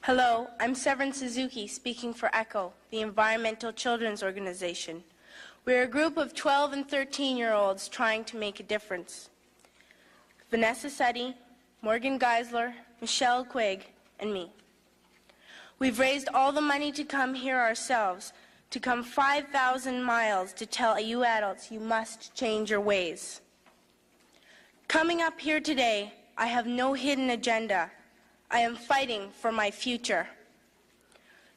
Hello, I'm Severin Suzuki, speaking for ECHO, the Environmental Children's Organization. We're a group of 12 and 13-year-olds trying to make a difference. Vanessa Suddy, Morgan Geisler, Michelle Quigg, and me. We've raised all the money to come here ourselves, to come 5,000 miles to tell you adults you must change your ways. Coming up here today, I have no hidden agenda. I am fighting for my future.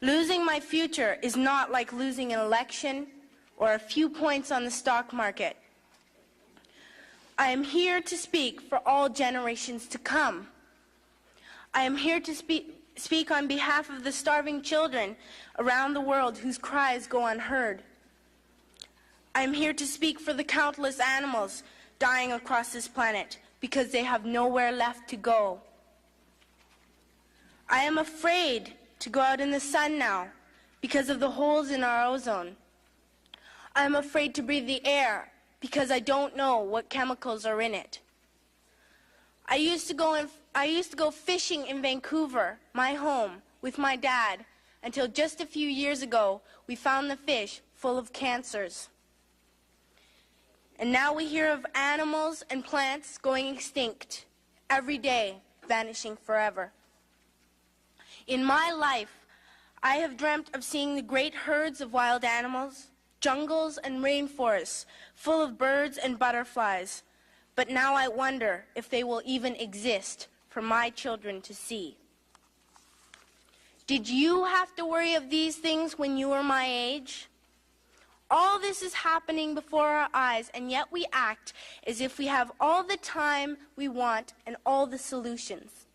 Losing my future is not like losing an election or a few points on the stock market. I am here to speak for all generations to come. I am here to speak on behalf of the starving children around the world whose cries go unheard. I am here to speak for the countless animals dying across this planet because they have nowhere left to go. I am afraid to go out in the sun now because of the holes in our ozone. I am afraid to breathe the air because I don't know what chemicals are in it. I used to go fishing in Vancouver, my home, with my dad, until just a few years ago we found the fish full of cancers. And now we hear of animals and plants going extinct every day, vanishing forever. In my life, I have dreamt of seeing the great herds of wild animals, jungles and rainforests full of birds and butterflies. But now I wonder if they will even exist for my children to see. Did you have to worry of these things when you were my age? All this is happening before our eyes, and yet we act as if we have all the time we want and all the solutions.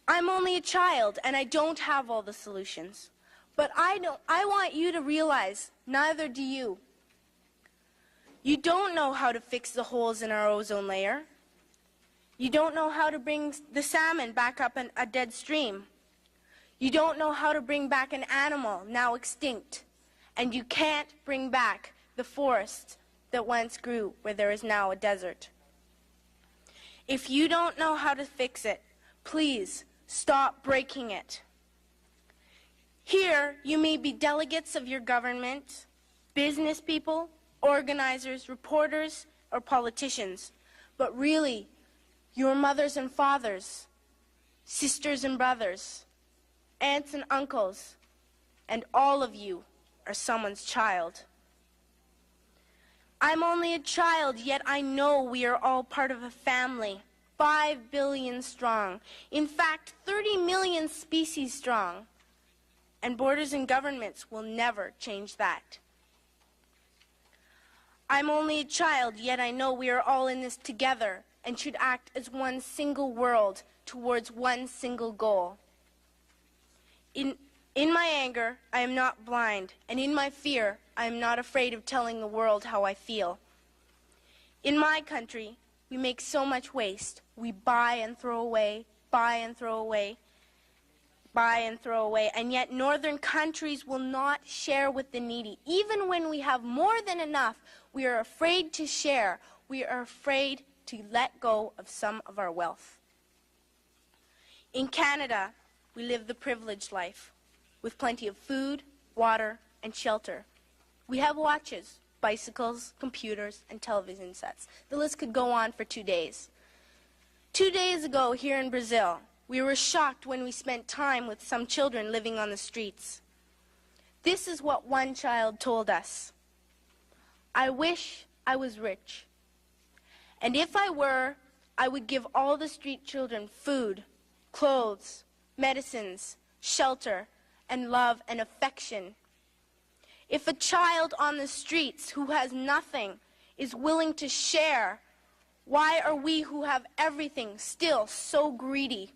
I'm only a child, and I don't have all the solutions. But I want you to realize, neither do you. You don't know how to fix the holes in our ozone layer. You don't know how to bring the salmon back up a dead stream. You don't know how to bring back an animal now extinct. And you can't bring back the forest that once grew where there is now a desert. If you don't know how to fix it, please stop breaking it. Here, you may be delegates of your government, business people, organizers, reporters, or politicians, but really, your mothers and fathers, sisters and brothers, aunts and uncles, and all of you are someone's child. I'm only a child, yet I know we are all part of a family. 5 billion strong. In fact, 30 million species strong. And borders and governments will never change that. I'm only a child, yet I know we are all in this together and should act as one single world towards one single goal. In my anger, I am not blind, and in my fear, I am not afraid of telling the world how I feel. In my country, we make so much waste. We buy and throw away, buy and throw away, buy and throw away. And yet northern countries will not share with the needy. Even when we have more than enough, we are afraid to share. We are afraid to let go of some of our wealth. In Canada, we live the privileged life with plenty of food, water, and shelter. We have watches, bicycles, computers, and television sets. The list could go on for 2 days. 2 days ago here in Brazil, we were shocked when we spent time with some children living on the streets. This is what one child told us. I wish I was rich. And if I were, I would give all the street children food, clothes, medicines, shelter, and love and affection. If a child on the streets who has nothing is willing to share, why are we who have everything still so greedy?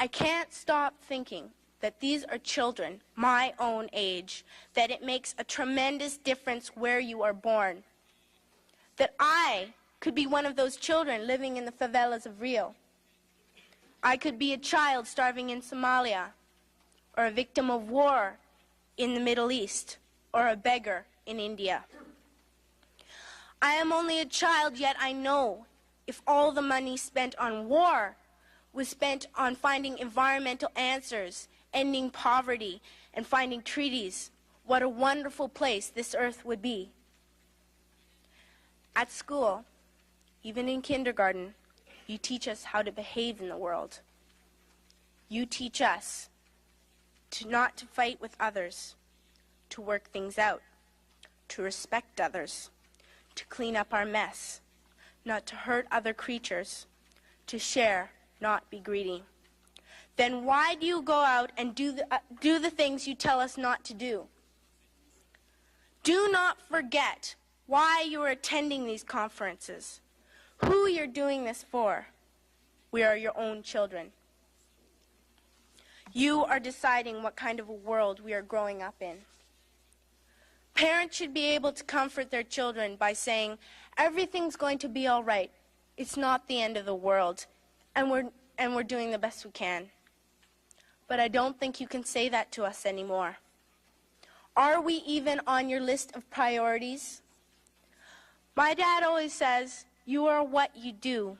I can't stop thinking that these are children my own age, that it makes a tremendous difference where you are born. That I could be one of those children living in the favelas of Rio. I could be a child starving in Somalia, or a victim of war in the Middle East, or a beggar in India. I am only a child, yet I know if all the money spent on war was spent on finding environmental answers, ending poverty, and finding treaties, what a wonderful place this earth would be. At school, even in kindergarten, you teach us how to behave in the world. You teach us not to fight with others, to work things out, to respect others, to clean up our mess, not to hurt other creatures, to share, not be greedy. Then why do you go out and do the things you tell us not to do? Do not forget why you are attending these conferences, who you're doing this for. We are your own children. You are deciding what kind of a world we are growing up in. Parents should be able to comfort their children by saying, everything's going to be all right. It's not the end of the world, and we're doing the best we can. But I don't think you can say that to us anymore. Are we even on your list of priorities? My dad always says, you are what you do,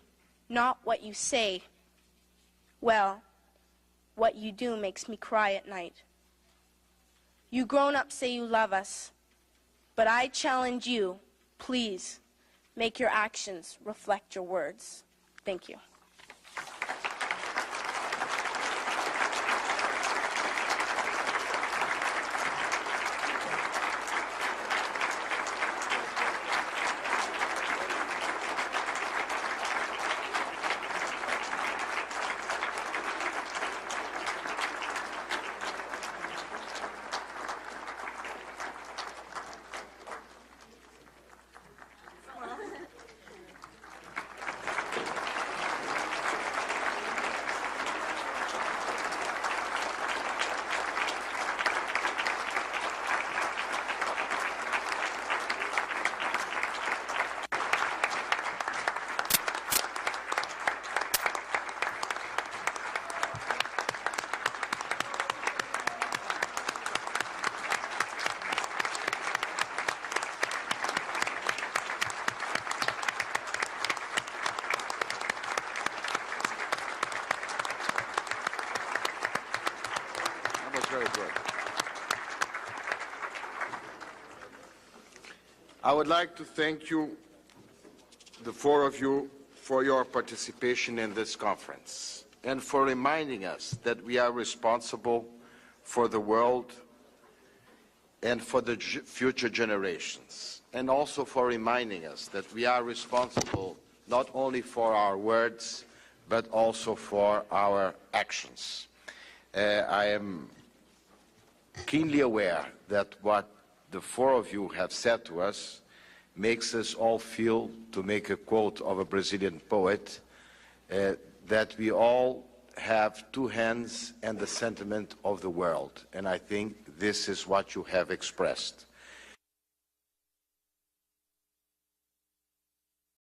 not what you say. Well, what you do makes me cry at night. You grown-ups say you love us, but I challenge you, please, make your actions reflect your words. Thank you. Very good. I would like to thank you, the four of you, for your participation in this conference and for reminding us that we are responsible for the world and for the future generations, and also for reminding us that we are responsible not only for our words but also for our actions. I am keenly aware that what the four of you have said to us makes us all feel, to make a quote of a Brazilian poet, that we all have two hands and the sentiment of the world. And I think this is what you have expressed.